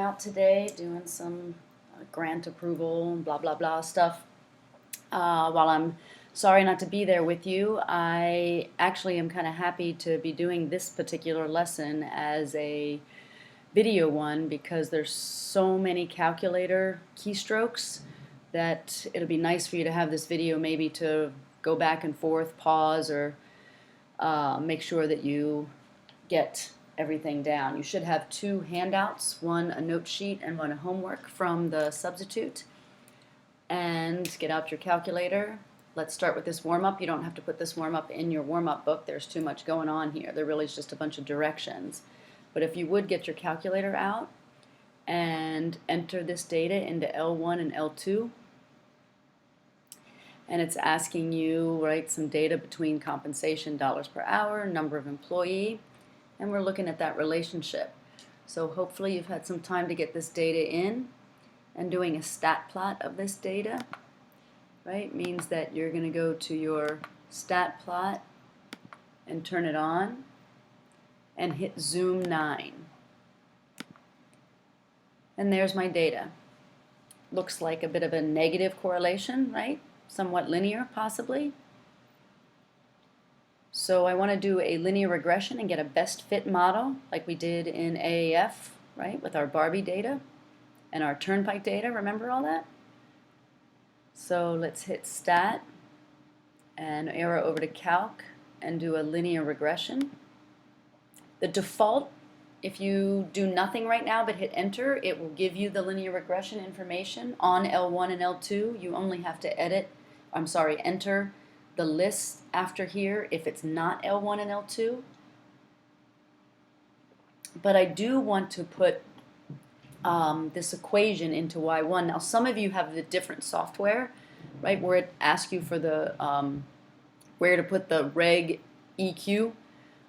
out today doing some grant approval and blah blah blah stuff. While I'm sorry not to be there with you, I actually am kind of happy to be doing this particular lesson as a video one because there's so many calculator keystrokes that it'll be nice for you to have this video maybe to go back and forth, pause, or make sure that you get everything down. You should have two handouts, one a note sheet and one a homework from the substitute. And get out your calculator. Let's start with this warm-up. You don't have to put this warm-up in your warm-up book. There's too much going on here. There really is just a bunch of directions. But if you would get your calculator out and enter this data into L1 and L2, and it's asking you, right, some data between compensation, dollars per hour, number of employee, and we're looking at that relationship. So hopefully you've had some time to get this data in, and doing a stat plot of this data, right, means that you're going to go to your stat plot and turn it on and hit zoom 9. And there's my data. Looks like a bit of a negative correlation, right? Somewhat linear, possibly. So I want to do a linear regression and get a best fit model like we did in AAF, right, with our Barbie data and our Turnpike data. Remember all that? So let's hit stat and arrow over to calc and do a linear regression. The default, if you do nothing right now but hit enter, it will give you the linear regression information on L1 and L2. You only have to enter the list after here if it's not L1 and L2. But I do want to put this equation into Y1. Now some of you have the different software, right, where it asks you for the where to put the reg EQ.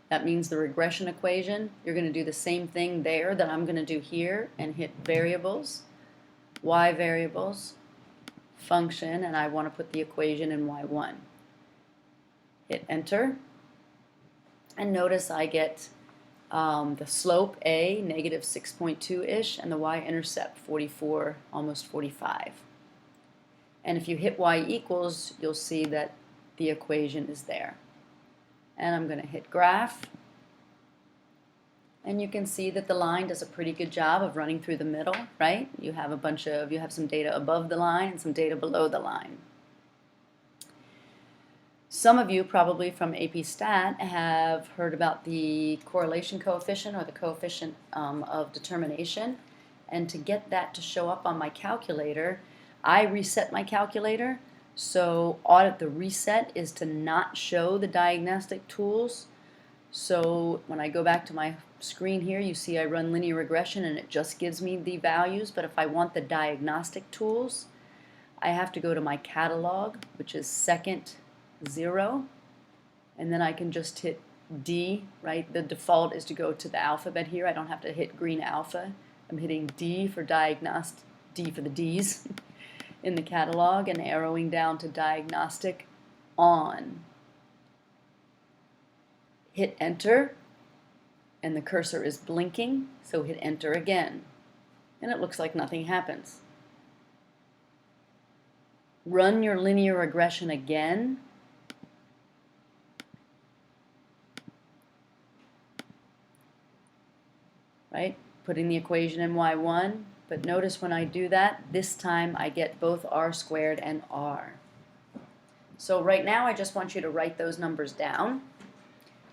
That means the regression equation. You're going to do the same thing there that I'm going to do here and hit variables, Y variables, function, and I want to put the equation in Y1. Hit enter, and notice I get the slope A, negative 6.2-ish, and the y-intercept 44, almost 45. And if you hit y equals, you'll see that the equation is there. And I'm going to hit graph, and you can see that the line does a pretty good job of running through the middle, right? You have some data above the line and some data below the line. Some of you probably from AP Stat have heard about the correlation coefficient or the coefficient of determination, and to get that to show up on my calculator, I reset my calculator. So audit the reset is to not show the diagnostic tools. So when I go back to my screen here, you see I run linear regression and it just gives me the values, but if I want the diagnostic tools, I have to go to my catalog, which is second 0, and then I can just hit D, right? The default is to go to the alphabet here. I don't have to hit green alpha. I'm hitting D for diagnostic, D for the D's in the catalog, and arrowing down to diagnostic on. Hit enter, and the cursor is blinking, so hit enter again, and it looks like nothing happens. Run your linear regression again, right? Putting the equation in Y1, but notice when I do that, this time I get both R squared and R. So right now I just want you to write those numbers down.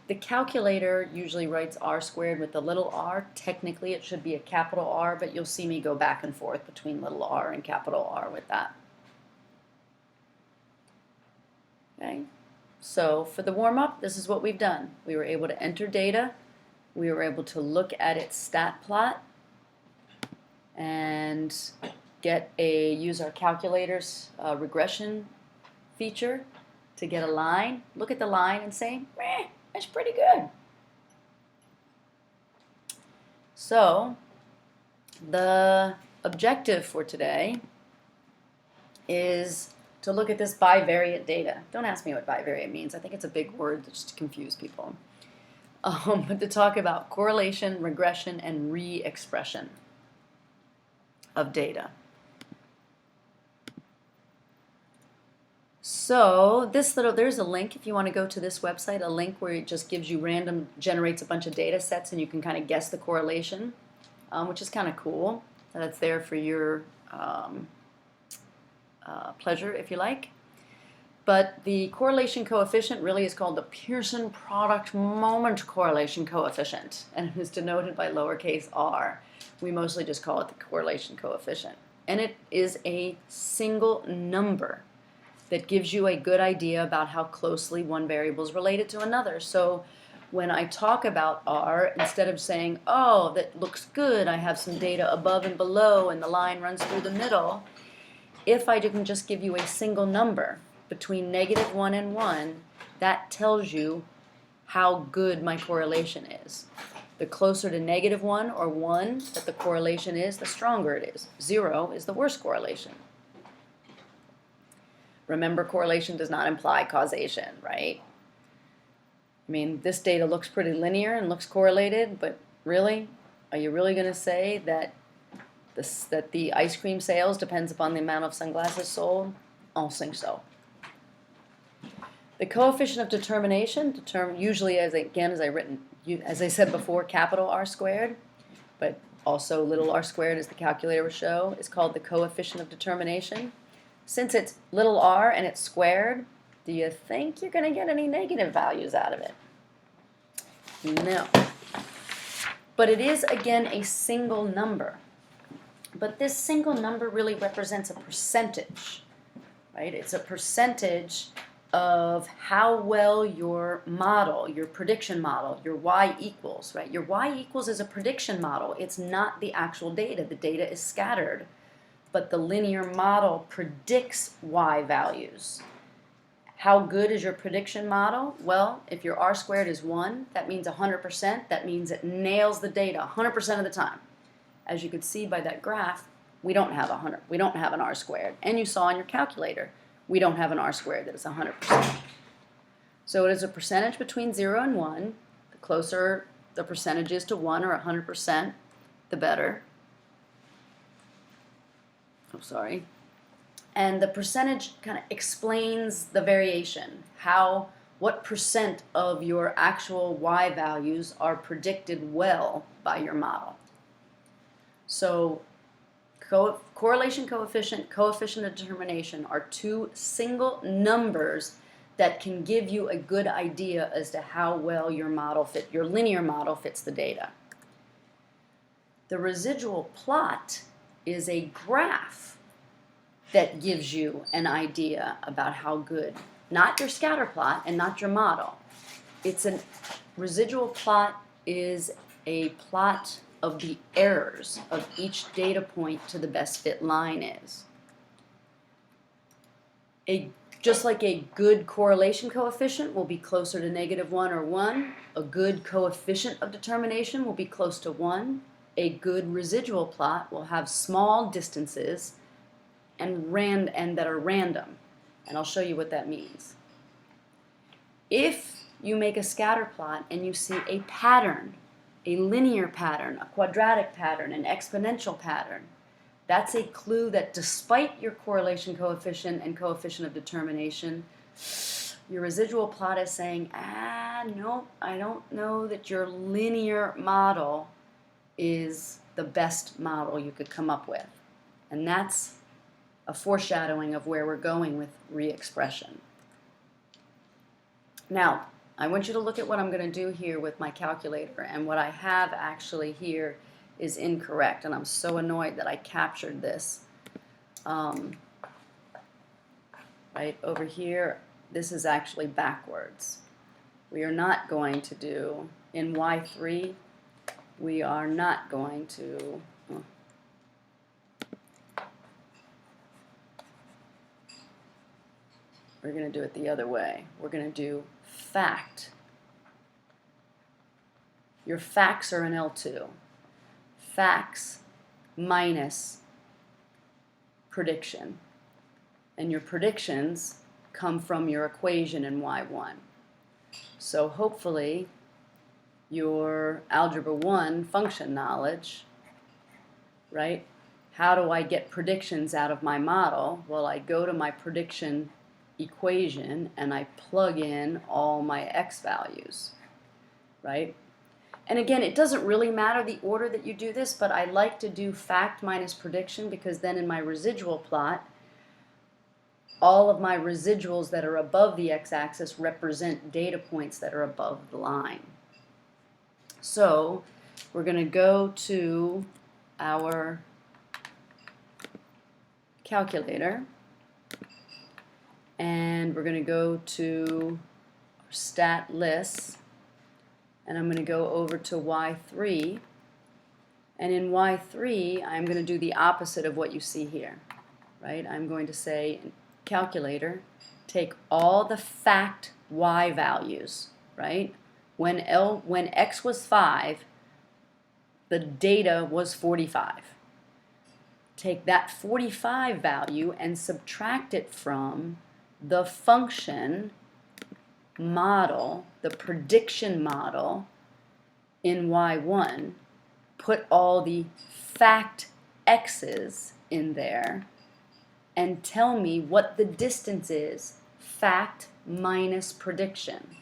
The calculator usually writes R squared with the little r. Technically it should be a capital R, but you'll see me go back and forth between little r and capital R with that. Okay, so for the warm-up, this is what we've done. We were able to enter data. We were able to look at its stat plot and use our calculator's regression feature to get a line. Look at the line and say, that's pretty good. So the objective for today is to look at this bivariate data. Don't ask me what bivariate means. I think it's a big word just to confuse people. But to talk about correlation, regression, and re-expression. of data. So there's a link if you want to go to this website, a link where it just gives you generates a bunch of data sets and you can kind of guess the correlation, which is kind of cool. That's there for your pleasure, if you like. But the correlation coefficient really is called the Pearson product moment correlation coefficient, and it is denoted by lowercase r. We mostly just call it the correlation coefficient. And it is a single number that gives you a good idea about how closely one variable is related to another. So when I talk about r, instead of saying, oh, that looks good, I have some data above and below and the line runs through the middle, if I can just give you a single number between -1 and 1, that tells you how good my correlation is. The closer to -1 or 1 that the correlation is, the stronger it is. 0 is the worst correlation. Remember, correlation does not imply causation, right? I mean, this data looks pretty linear and looks correlated, but really, are you really going to say that the ice cream sales depends upon the amount of sunglasses sold? I don't think so. The coefficient of determination, usually as I said before, capital R squared, but also little r squared, as the calculator will show, is called the coefficient of determination. Since it's little r and it's squared, do you think you're going to get any negative values out of it? No. But it is, again, a single number. But this single number really represents a percentage, right? It's a percentage of how well your model, your prediction model, your y equals, right? Your y equals is a prediction model. It's not the actual data. The data is scattered. But the linear model predicts y values. How good is your prediction model? Well, if your r squared is 1, that means 100%. That means it nails the data 100% of the time. As you could see by that graph, we don't have an r squared. And you saw on your calculator, we don't have an r squared that is 100%. So it is a percentage between 0 and 1. The closer the percentage is to 1 or 100%, the better. Oh, sorry. And the percentage kind of explains the variation, what percent of your actual y values are predicted well by your model. So correlation coefficient, coefficient of determination are two single numbers that can give you a good idea as to how well your linear model fits the data. The residual plot is a graph that gives you an idea about how good, not your scatter plot and not your model. Residual plot is a plot of the errors of each data point to the best fit line is. Just like a good correlation coefficient will be closer to -1 or 1, a good coefficient of determination will be close to 1. A good residual plot will have small distances and that are random. And I'll show you what that means. If you make a scatter plot and you see a pattern, a linear pattern, a quadratic pattern, an exponential pattern, that's a clue that despite your correlation coefficient and coefficient of determination, your residual plot is saying, no, I don't know that your linear model is the best model you could come up with. And that's a foreshadowing of where we're going with re-expression. Now, I want you to look at what I'm going to do here with my calculator, and what I have actually here is incorrect, and I'm so annoyed that I captured this. Right over here, this is actually backwards. We are not going to do, in Y3, we are not going to, we're going to do it the other way. We're going to do fact. Your facts are in L2. Facts minus prediction. And your predictions come from your equation in Y1. So hopefully your Algebra 1 function knowledge, right, how do I get predictions out of my model? Well, I go to my prediction equation and I plug in all my x values, right? And again, it doesn't really matter the order that you do this, but I like to do fact minus prediction because then in my residual plot, all of my residuals that are above the x-axis represent data points that are above the line. So we're going to go to our calculator and we're going to go to stat lists, and I'm going to go over to Y3, and in Y3 I'm going to do the opposite of what you see here, right? I'm going to say, calculator, take all the fact y values, right? When x was 5, the data was 45. Take that 45 value and subtract it from the function model, the prediction model in Y1, put all the fact x's in there, and tell me what the distance is, fact minus prediction.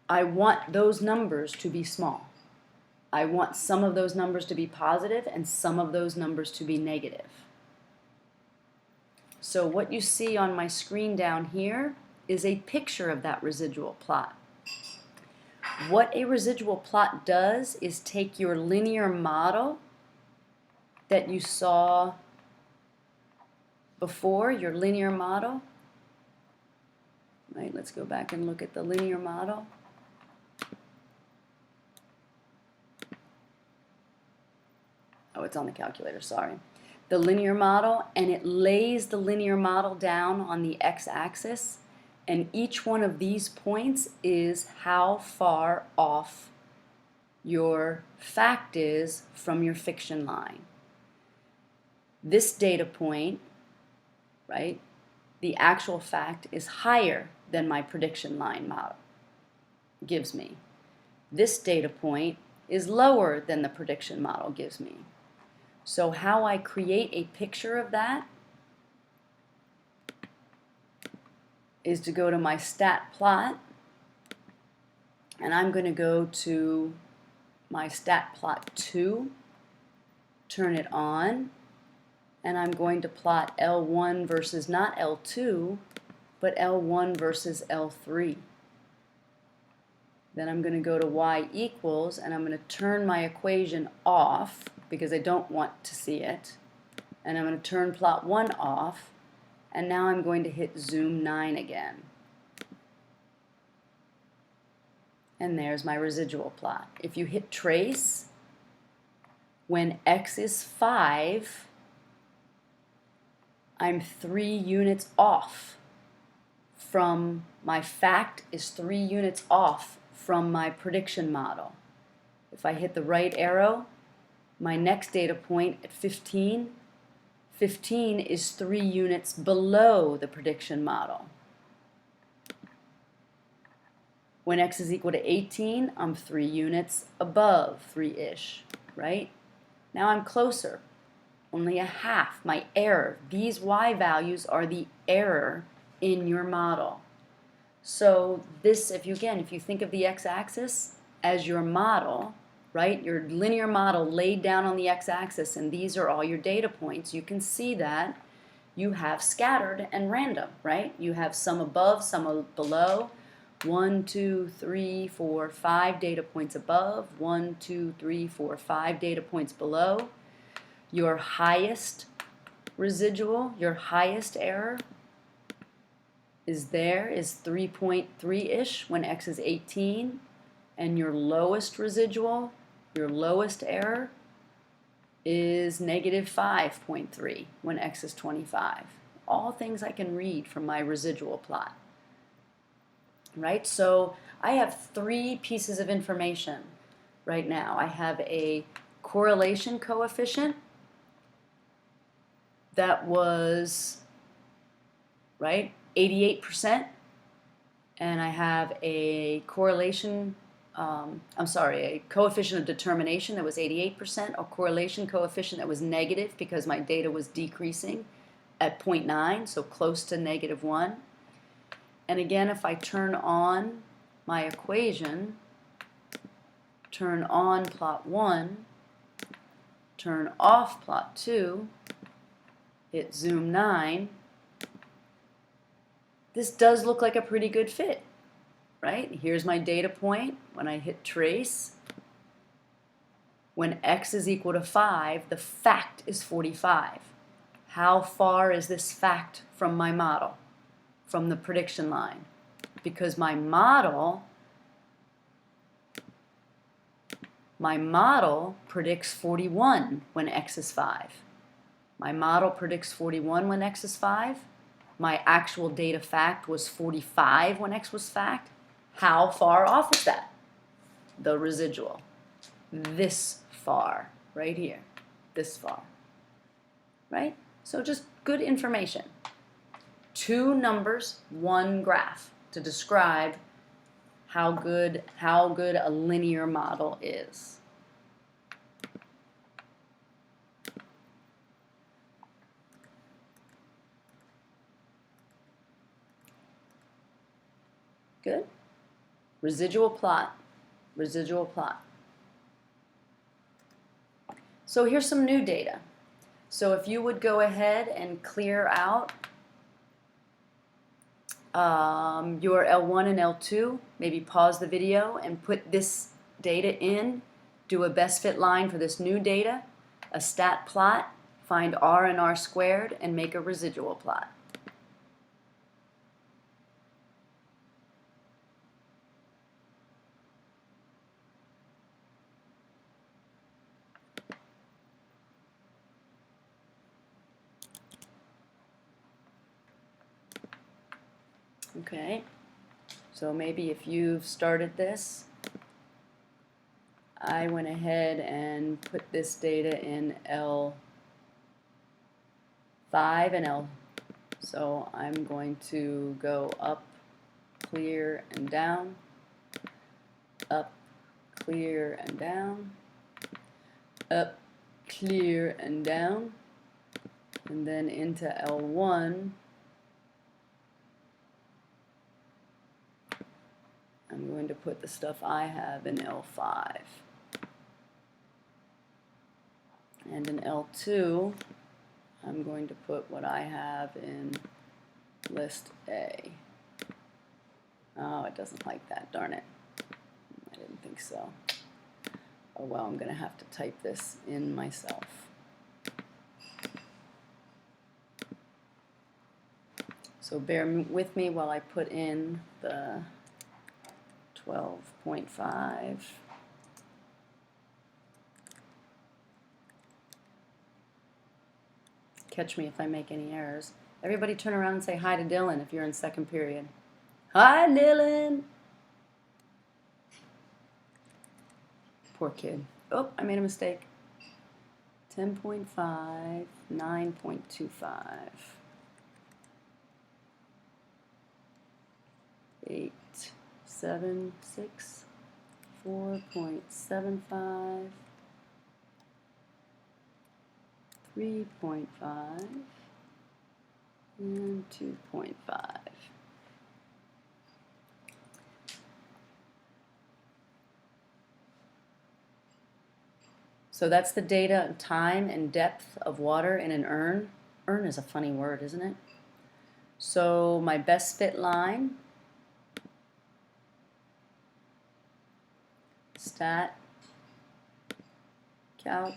I want those numbers to be small. I want some of those numbers to be positive and some of those numbers to be negative. So what you see on my screen down here is a picture of that residual plot. What a residual plot does is take your linear model that you saw before, your linear model. Right, let's go back and look at the linear model. Oh, it's on the calculator, sorry. The linear model, and it lays the linear model down on the x-axis, and each one of these points is how far off your fact is from your fiction line. This data point, right, the actual fact is higher than my prediction line model gives me. This data point is lower than the prediction model gives me. So how I create a picture of that is to go to my stat plot, and I'm going to go to my stat plot 2, turn it on, and I'm going to plot L1 versus not L2, but L1 versus L3. Then I'm going to go to y equals, and I'm going to turn my equation off because I don't want to see it. And I'm going to turn plot 1 off, and now I'm going to hit zoom 9 again. And there's my residual plot. If you hit trace, when x is 5, I'm 3 units off from my fact is 3 units off from my prediction model. If I hit the right arrow, my next data point at 15 is 3 units below the prediction model. When x is equal to 18, I'm 3 units above 3-ish, right? Now I'm closer, only a half, my error. These y values are the error in your model. So this, if you think of the x-axis as your model, right, your linear model laid down on the x-axis, and these are all your data points, you can see that you have scattered and random, right? You have some above, some below. 1, 2, 3, 4, 5 data points above, 1, 2, 3, 4, 5 data points below. Your highest residual, your highest error is 3.3-ish when x is 18, and your lowest residual, your lowest error, is -5.3 when x is 25. All things I can read from my residual plot. Right? So I have 3 pieces of information right now. I have a correlation coefficient that was, right, 88%, and I have a correlation I'm sorry, a coefficient of determination that was 88%, a correlation coefficient that was negative because my data was decreasing at 0.9, so close to -1. And again, if I turn on my equation, turn on plot 1, turn off plot 2, hit zoom 9, this does look like a pretty good fit, right? Here's my data point. When I hit trace, when x is equal to 5, the fact is 45. How far is this fact from my model, from the prediction line? Because my model predicts 41 when x is 5. My model predicts 41 when x is 5. My actual data fact was 45 when x was fact. How far off is that? The residual. This far, right here. This far. Right? So just good information. 2 numbers, 1 graph to describe how good a linear model is. Good? Residual plot. Residual plot. So here's some new data. So if you would go ahead and clear out your L1 and L2, maybe pause the video and put this data in, do a best fit line for this new data, a stat plot, find R and R squared, and make a residual plot. Okay, so maybe if you've started this, I went ahead and put this data in L5 and L. So I'm going to go up, clear, and down, up, clear, and down, up, clear, and down, and then into L1. I'm going to put the stuff I have in L5. And in L2, I'm going to put what I have in list A. Oh, it doesn't like that, darn it. I didn't think so. Oh well, I'm going to have to type this in myself. So bear with me while I put in the 12.5. Catch me if I make any errors. Everybody turn around and say hi to Dylan if you're in second period. Hi, Dylan! Poor kid. Oh, I made a mistake. 10.5, 9.25. 8, 7, 6, 4.75, 3.5, and 2.5. So that's the data, time, and depth of water in an urn. Urn is a funny word, isn't it? So my best fit line, stat, calc,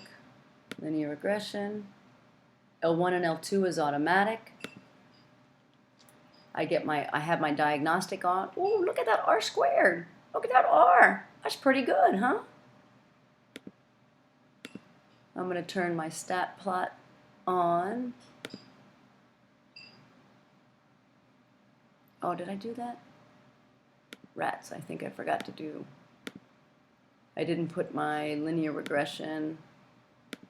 linear regression. L1 and L2 is automatic. I have my diagnostic on. Ooh, look at that R squared. Look at that R. That's pretty good, huh? I'm going to turn my stat plot on. Oh, did I do that? Rats, I think I forgot to do. I didn't put my linear regression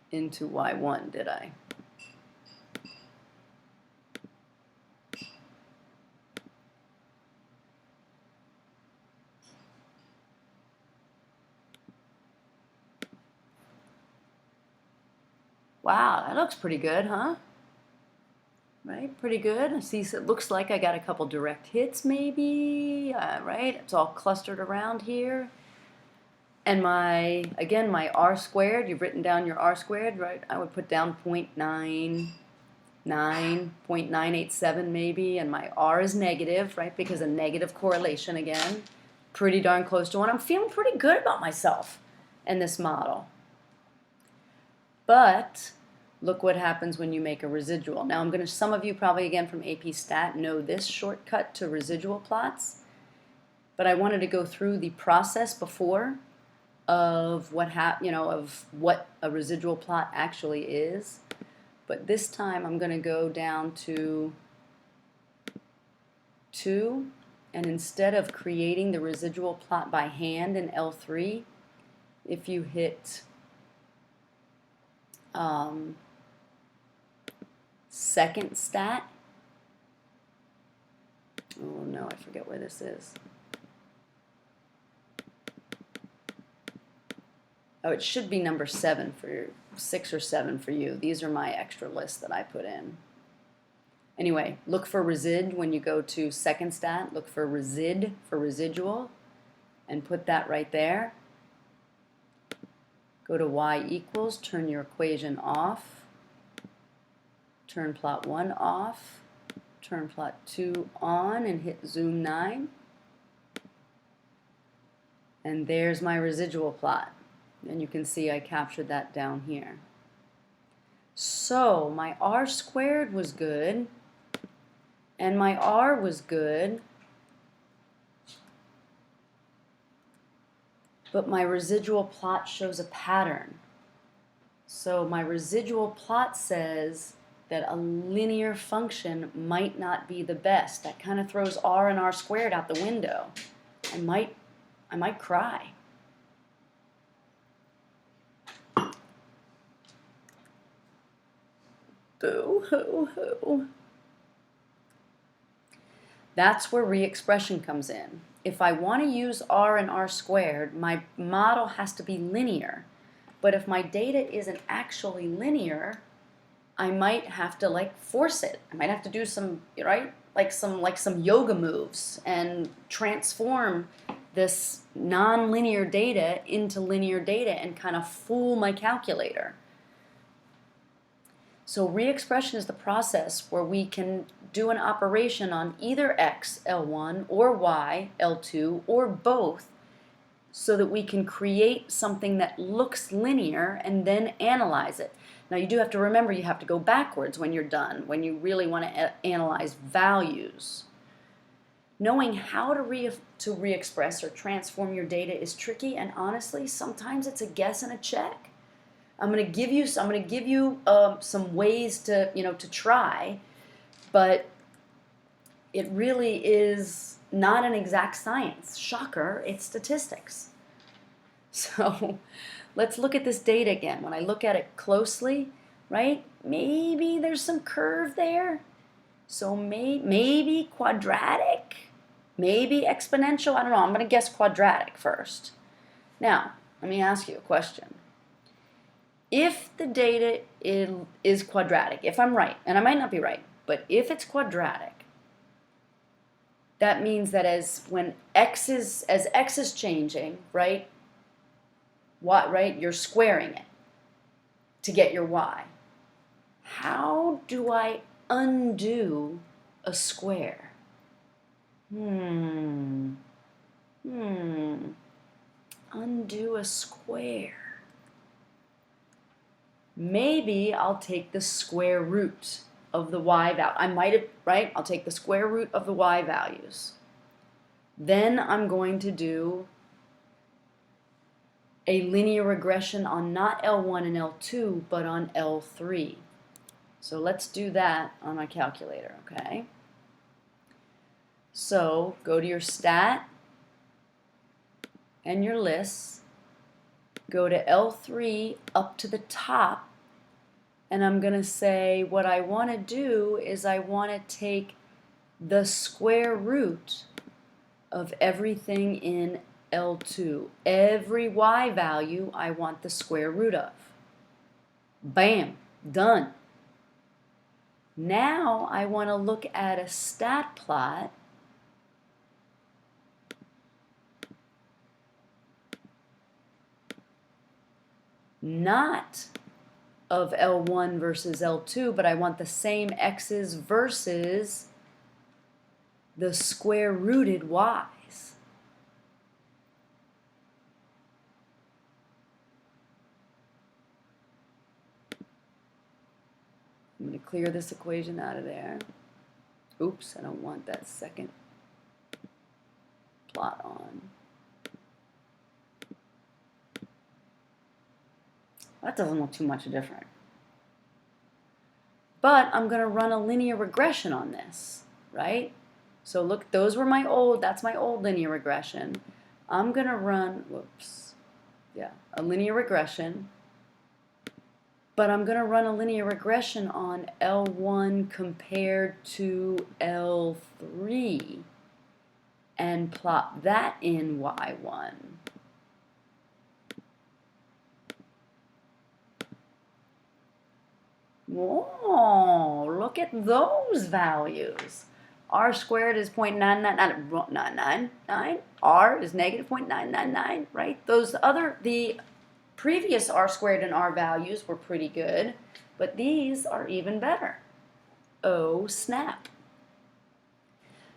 into Y1, did I? Wow, that looks pretty good, huh? Right, pretty good. I see, so it looks like I got a couple direct hits maybe, right? It's all clustered around here. And again, my r squared, you've written down your r squared, right? I would put down 0.99, 0.987 maybe, and my r is negative, right? Because a negative correlation again, pretty darn close to 1. I'm feeling pretty good about myself in this model. But look what happens when you make a residual. Now some of you probably again from AP Stat know this shortcut to residual plots, but I wanted to go through the process before of what a residual plot actually is. But this time I'm going to go down to 2, and instead of creating the residual plot by hand in L3, if you hit second stat, oh no, I forget where this is. Oh, it should be number 7 for 6 or 7 for you. These are my extra lists that I put in. Anyway, look for resid when you go to second stat. Look for resid for residual and put that right there. Go to y equals, turn your equation off. Turn plot 1 off. Turn plot 2 on and hit zoom 9. And there's my residual plot. And you can see I captured that down here. So my r squared was good, and my r was good, but my residual plot shows a pattern. So my residual plot says that a linear function might not be the best. That kind of throws r and r squared out the window. I might cry. Boo-hoo-hoo. That's where re-expression comes in. If I want to use r and r squared, my model has to be linear. But if my data isn't actually linear, I might have to force it. I might have to do some, right? Like some yoga moves and transform this non-linear data into linear data and kind of fool my calculator. So re-expression is the process where we can do an operation on either x, L1, or y, L2, or both, so that we can create something that looks linear and then analyze it. Now you do have to remember you have to go backwards when you're done, when you really want to analyze values. Knowing how to re-express or transform your data is tricky, and honestly, sometimes it's a guess and a check. I'm going to give you some ways to try, but it really is not an exact science. Shocker, it's statistics. So let's look at this data again. When I look at it closely, right, maybe there's some curve there. So maybe quadratic, maybe exponential. I don't know. I'm going to guess quadratic first. Now, let me ask you a question. If the data is quadratic, if I'm right, and I might not be right, but if it's quadratic, that means that as x is changing, right? Right? You're squaring it to get your y. How do I undo a square? Undo a square. Maybe I'll take the square root of the y value. I'll take the square root of the y values. Then I'm going to do a linear regression on not L1 and L2, but on L3. So let's do that on my calculator, okay? So go to your stat and your lists. Go to L3 up to the top, and I'm going to say what I want to do is I want to take the square root of everything in L2. Every y value I want the square root of. Bam! Done. Now I want to look at a stat plot not of L1 versus L2, but I want the same x's versus the square rooted y's. I'm going to clear this equation out of there. Oops, I don't want that second plot on. That doesn't look too much different. But I'm going to run a linear regression on this, right? So look, those were my old, that's my old linear regression. I'm going to run, a linear regression. But I'm going to run a linear regression on L1 compared to L3 and plot that in Y1. Whoa, look at those values. R squared is 0.999. R is negative 0.999, right? The previous R squared and R values were pretty good, but these are even better. Oh, snap.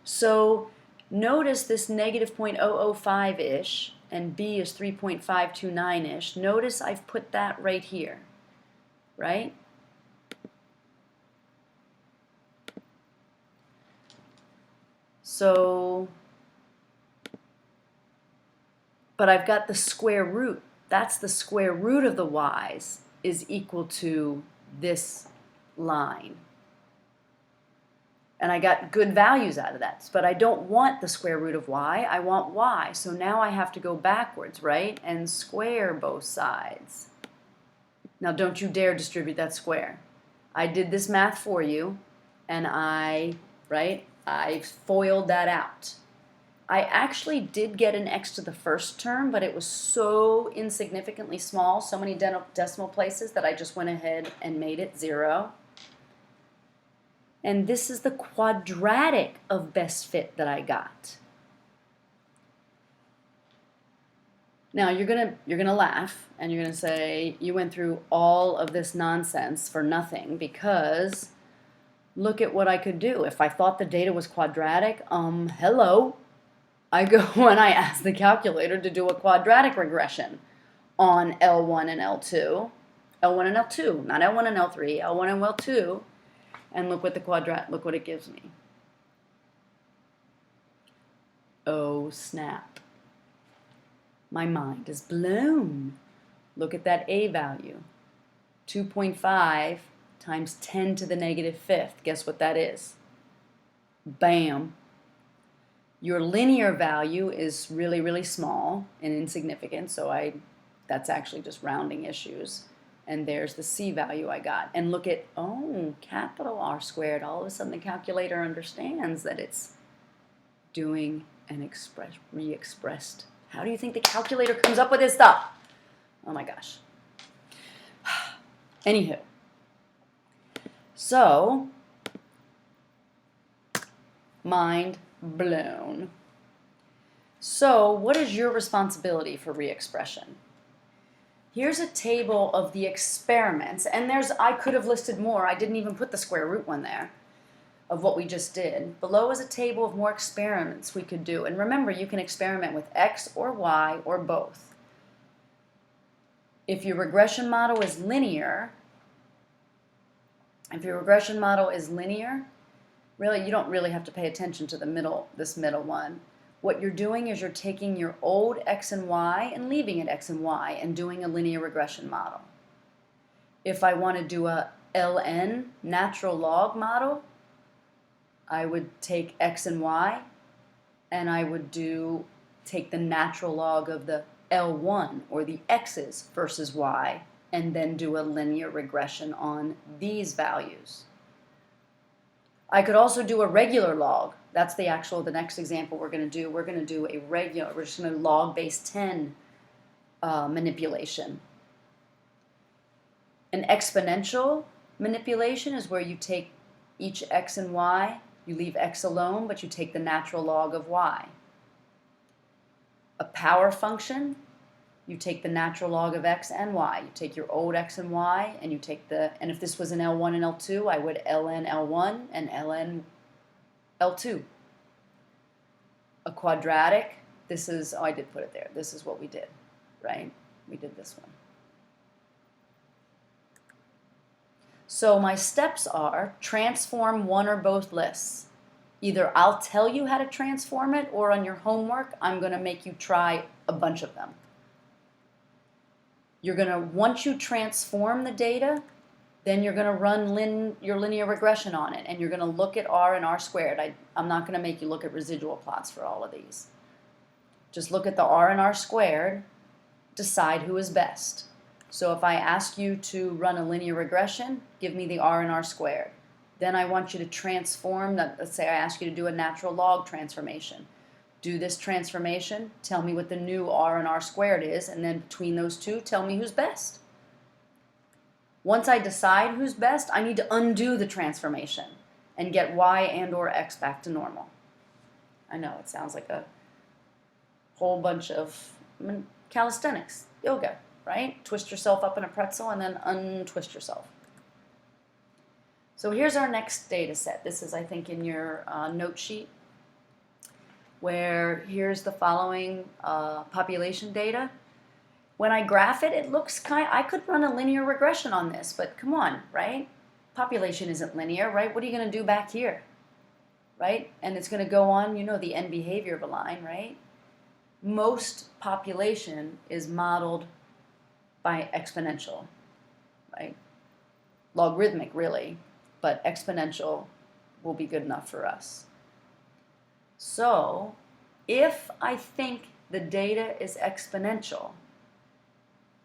So notice this negative 0.005-ish and B is 3.529-ish. Notice I've put that right here, right? So, but I've got the square root. That's the square root of the y's is equal to this line. And I got good values out of that. But I don't want the square root of y. I want y. So now I have to go backwards, right? And square both sides. Now don't you dare distribute that square. I did this math for you, and I foiled that out. I actually did get an x to the first term, but it was so insignificantly small, so many decimal places, that I just went ahead and made it 0. And this is the quadratic of best fit that I got. Now you're gonna laugh and you're gonna say you went through all of this nonsense for nothing, because look at what I could do. If I thought the data was quadratic, hello. I go and I ask the calculator to do a quadratic regression on L1 and L2. L1 and L2, not L1 and L3, L1 and L2. And look what look what it gives me. Oh, snap. My mind is blown. Look at that A value. 2.5 times 10 to the negative fifth. Guess what that is? Bam. Your linear value is really, really small and insignificant, so that's actually just rounding issues. And there's the C value I got. And look at, oh, capital R squared. All of a sudden the calculator understands that it's doing an re-expressed. How do you think the calculator comes up with this stuff? Oh my gosh. Anywho. So, mind blown. So, what is your responsibility for re-expression? Here's a table of the experiments, and I could have listed more. I didn't even put the square root one there of what we just did. Below is a table of more experiments we could do. And remember, you can experiment with X or Y or both. If your regression model is linear, really, you don't really have to pay attention to this middle one. What you're doing is you're taking your old X and Y and leaving it X and Y and doing a linear regression model. If I want to do a LN, natural log model, I would take X and Y and I would take the natural log of the L1 or the X's versus Y and then do a linear regression on these values. I could also do a regular log. That's the next example we're going to do. We're going to do we're just going to log base 10 manipulation. An exponential manipulation is where you take each x and y, you leave x alone, but you take the natural log of y. A power function, you take the natural log of x and y. You take your old x and y, and you take and if this was an L1 and L2, I would ln L1 and ln L2. A quadratic, this is, oh, I did put it there. This is what we did, right? We did this one. So my steps are transform one or both lists. Either I'll tell you how to transform it, or on your homework, I'm going to make you try a bunch of them. You're going to, once you transform the data, then you're going to run your linear regression on it, and you're going to look at R and R squared. I'm not going to make you look at residual plots for all of these. Just look at the R and R squared, decide who is best. So if I ask you to run a linear regression, give me the R and R squared. Then I want you to transform, let's say I ask you to do a natural log transformation. Do this transformation, tell me what the new R and R squared is, and then between those two, tell me who's best. Once I decide who's best, I need to undo the transformation and get y and or x back to normal. I know, it sounds like a whole bunch of calisthenics, yoga, right? Twist yourself up in a pretzel and then untwist yourself. So here's our next data set. This is, I think, in your note sheet, where here's the following population data. When I graph it, it looks I could run a linear regression on this, but come on, right? Population isn't linear, right? What are you going to do back here, right? And it's going to go on, you know, the end behavior of a line, right? Most population is modeled by exponential, right? Logarithmic, really, but exponential will be good enough for us. So if I think the data is exponential,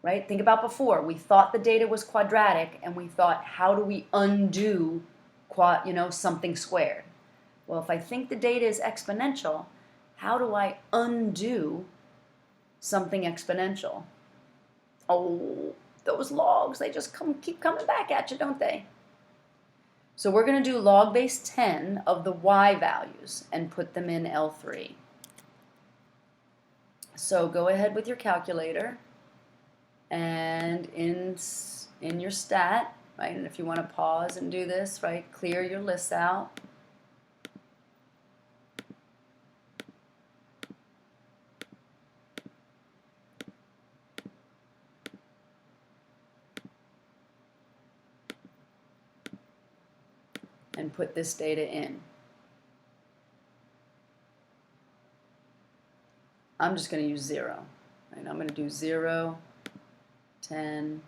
right? Think about before. We thought the data was quadratic, and we thought, how do we undo something squared? Well, if I think the data is exponential, how do I undo something exponential? Oh, those logs, they just keep coming back at you, don't they? So we're going to do log base 10 of the y values and put them in L3. So go ahead with your calculator, and in your stat, right, and if you want to pause and do this, right, clear your lists out. And put this data in. I'm just going to use 0. Right? I'm going to do 0, 10,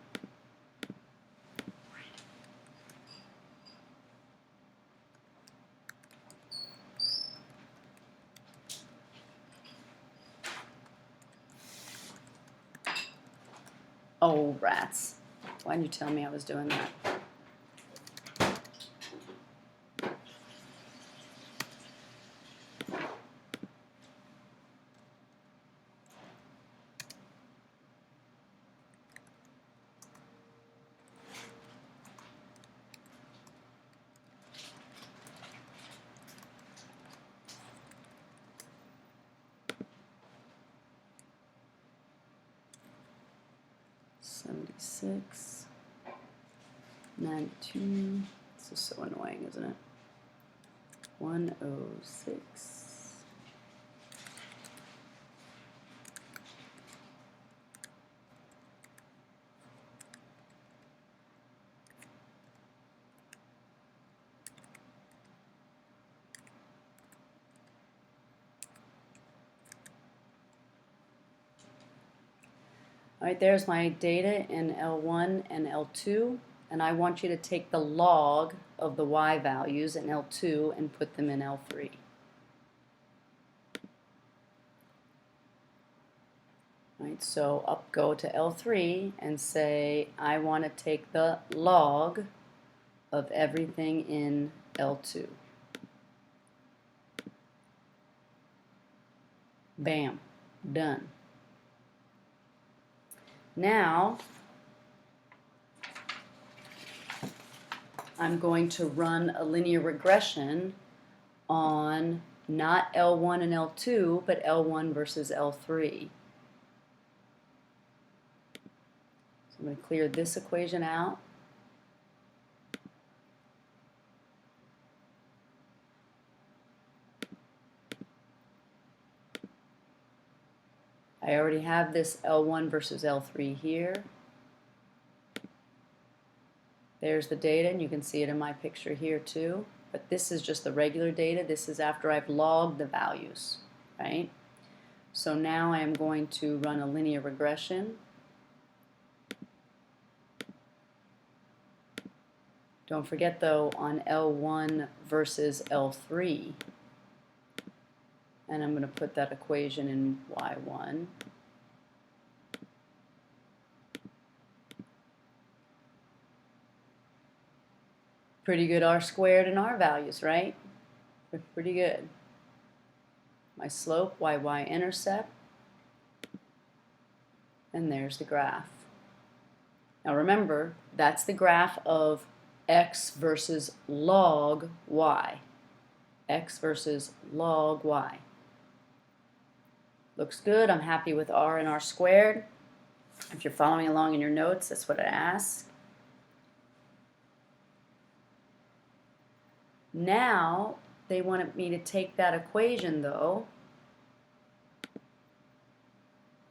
oh, rats. Why didn't you tell me I was doing that? $76, $92. This is so annoying, isn't it? $106. All right, there's my data in L1 and L2, and I want you to take the log of the y values in L2 and put them in L3. All right, so go to L3 and say, I want to take the log of everything in L2. Bam, done. Now, I'm going to run a linear regression on not L1 and L2, but L1 versus L3. So I'm going to clear this equation out. I already have this L1 versus L3 here. There's the data, and you can see it in my picture here too. But this is just the regular data. This is after I've logged the values, right? So now I am going to run a linear regression. Don't forget though, on L1 versus L3, and I'm going to put that equation in Y1. Pretty good R squared and R values, right? Pretty good. My slope, y-intercept, and there's the graph. Now remember, that's the graph of x versus log y. X versus log y. Looks good. I'm happy with R and R squared. If you're following along in your notes, that's what it asks. Now, they wanted me to take that equation, though.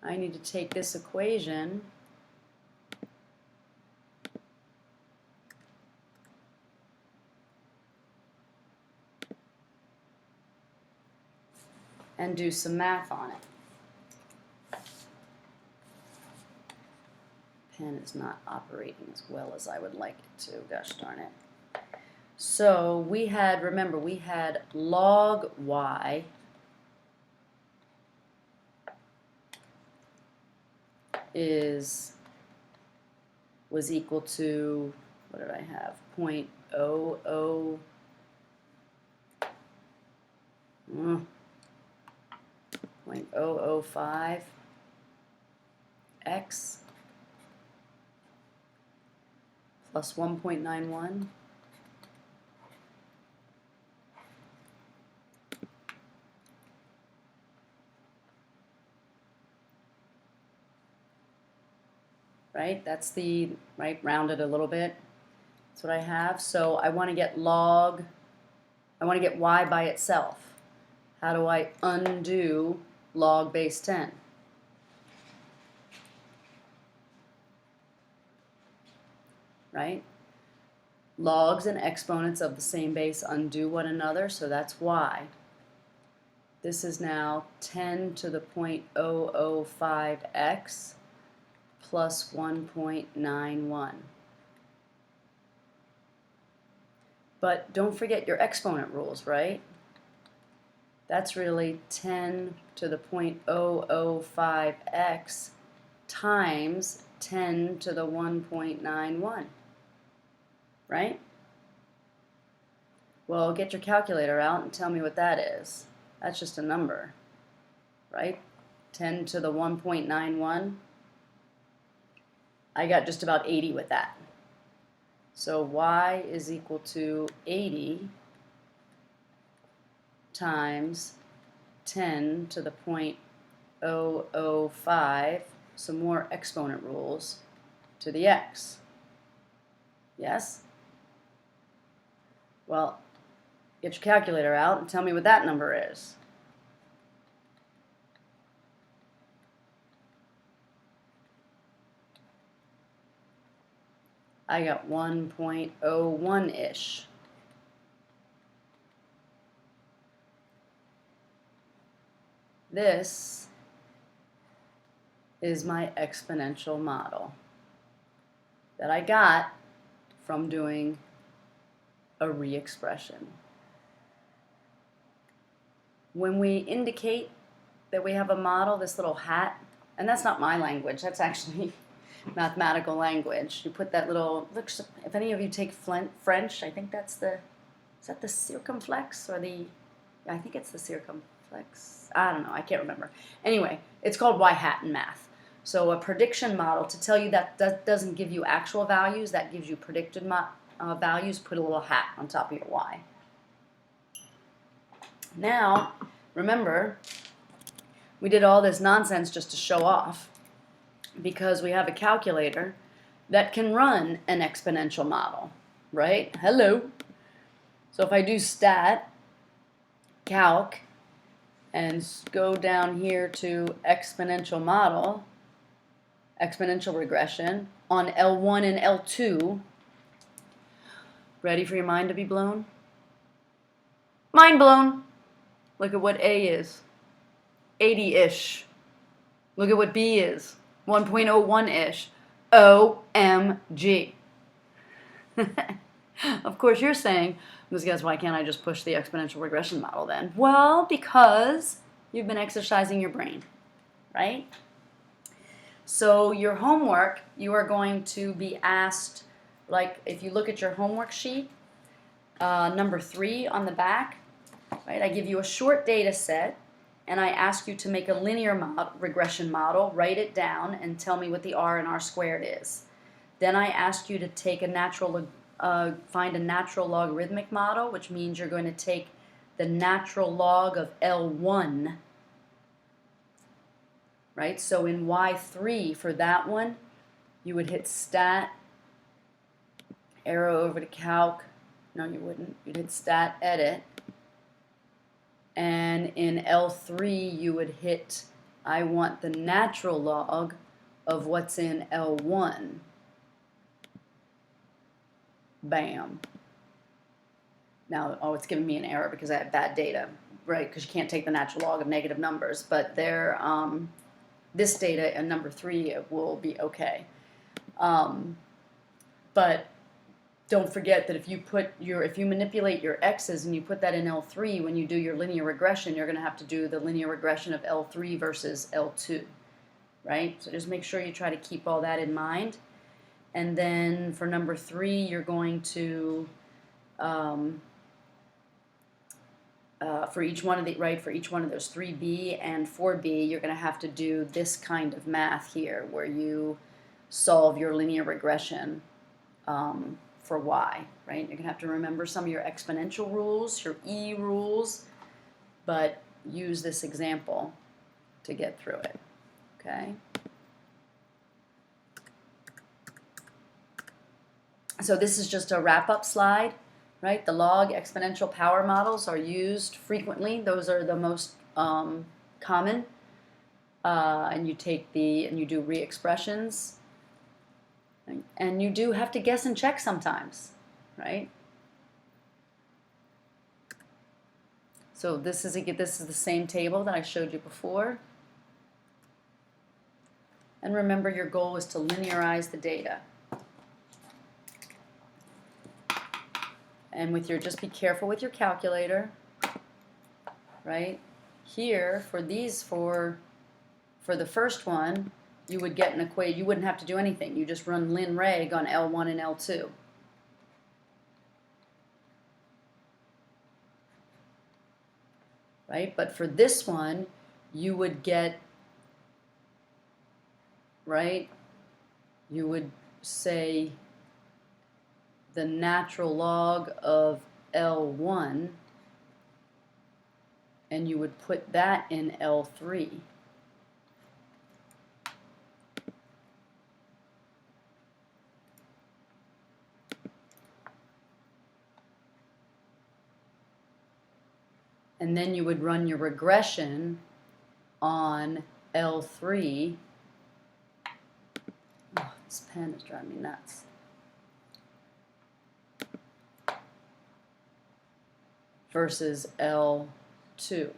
I need to take this equation and do some math on it. Pen is not operating as well as I would like it to. Gosh darn it. So we had, remember, we had log y was equal to, what did I have, 0.005 x plus 1.91. Right, that's the, right, rounded a little bit. That's what I have. So I want to get log, I want to get y by itself. How do I undo log base 10? Right? Logs and exponents of the same base undo one another, so that's y. This is now 10 to the 0.005x plus 1.91. But don't forget your exponent rules, right? That's really 10 to the 0.005x times 10 to the 1.91, right? Well, get your calculator out and tell me what that is. That's just a number, right? 10 to the 1.91. I got just about 80 with that. So y is equal to 80 times 10 to the 0.005, some more exponent rules, to the x. Yes? Well, get your calculator out and tell me what that number is. I got 1.01-ish. This is my exponential model that I got from doing a re-expression. When we indicate that we have a model, this little hat, and that's not my language, that's actually mathematical language. You put that little, look, if any of you take French, I think that's the, is that the circumflex or the, I think it's the circumflex. I don't know, I can't remember. Anyway, it's called y hat in math. So a prediction model, to tell you that doesn't give you actual values, that gives you predicted values, put a little hat on top of your y. Now, remember, we did all this nonsense just to show off because we have a calculator that can run an exponential model, right? Hello. So if I do stat, calc, and go down here to exponential model, exponential regression, on L1 and L2, ready for your mind to be blown? Mind blown! Look at what A is, 80-ish. Look at what B is, 1.01-ish. OMG. Of course you're saying, guys, why can't I just push the exponential regression model then? Well, because you've been exercising your brain, right? So your homework, you are going to be asked, like if you look at your homework sheet, number 3 on the back, right? I give you a short data set, and I ask you to make a linear regression model, write it down, and tell me what the r and r squared is. Then I ask you to take a find a natural logarithmic model, which means you're going to take the natural log of L1, right? So in Y3 for that one, you would hit stat, arrow over to calc. No, you wouldn't. You'd hit stat, edit. And in L3, you would hit, I want the natural log of what's in L1. Bam. Now, oh, it's giving me an error because I have bad data, right? Because you can't take the natural log of negative numbers. But there, this data in number 3 will be okay. But don't forget that if you manipulate your x's and you put that in L3, when you do your linear regression, you're going to have to do the linear regression of L3 versus L2, right? So just make sure you try to keep all that in mind. And then for number 3, you're going to, for each one of those 3b and 4b, you're going to have to do this kind of math here, where you solve your linear regression for y, right? You're going to have to remember some of your exponential rules, your E rules, but use this example to get through it, okay? So this is just a wrap-up slide, right? The log exponential power models are used frequently. Those are the most common. And you do re-expressions. And you do have to guess and check sometimes, right? So this is the same table that I showed you before. And remember, your goal is to linearize the data. And just be careful with your calculator, right? Here, for the first one, you would get an equation. You wouldn't have to do anything. You just run lin reg on L1 and L2. Right? But for this one, you would get, right? You would say the natural log of L1, and you would put that in L3. And then you would run your regression on L3. Oh, this pen is driving me nuts. Versus L2.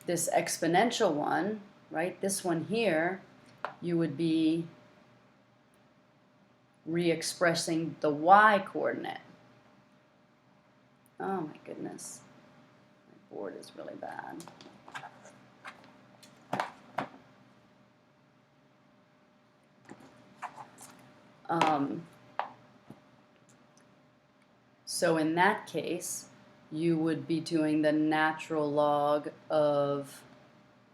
This exponential one, right, this one here, you would be re-expressing the y coordinate. Oh my goodness. My board is really bad. So in that case, you would be doing the natural log of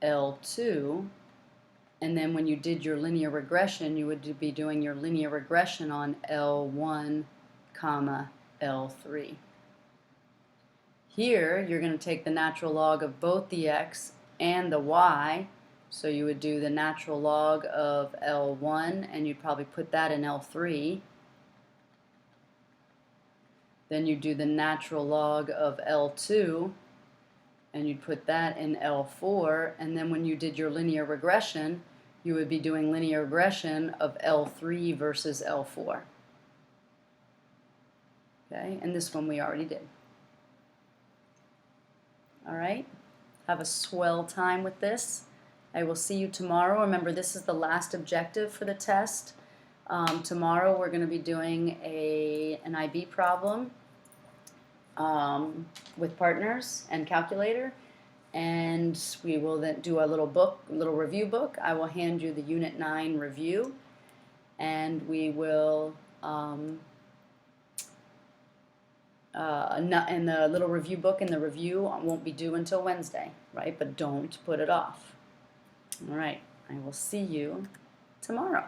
L2 And then when you did your linear regression, you would be doing your linear regression on L1, comma, L3. Here, you're going to take the natural log of both the x and the y. So you would do the natural log of L1, and you'd probably put that in L3. Then you do the natural log of L2, and you'd put that in L4. And then when you did your linear regression, you would be doing linear regression of L3 versus L4. Okay, and this one we already did. All right, have a swell time with this. I will see you tomorrow. Remember, this is the last objective for the test. Tomorrow we're going to be doing an IB problem with partners and calculator, and we will then do a little review book. I will hand you the Unit 9 review, and we will and the little review book and the review won't be due until Wednesday, right? But don't put it off. All right, I will see you tomorrow.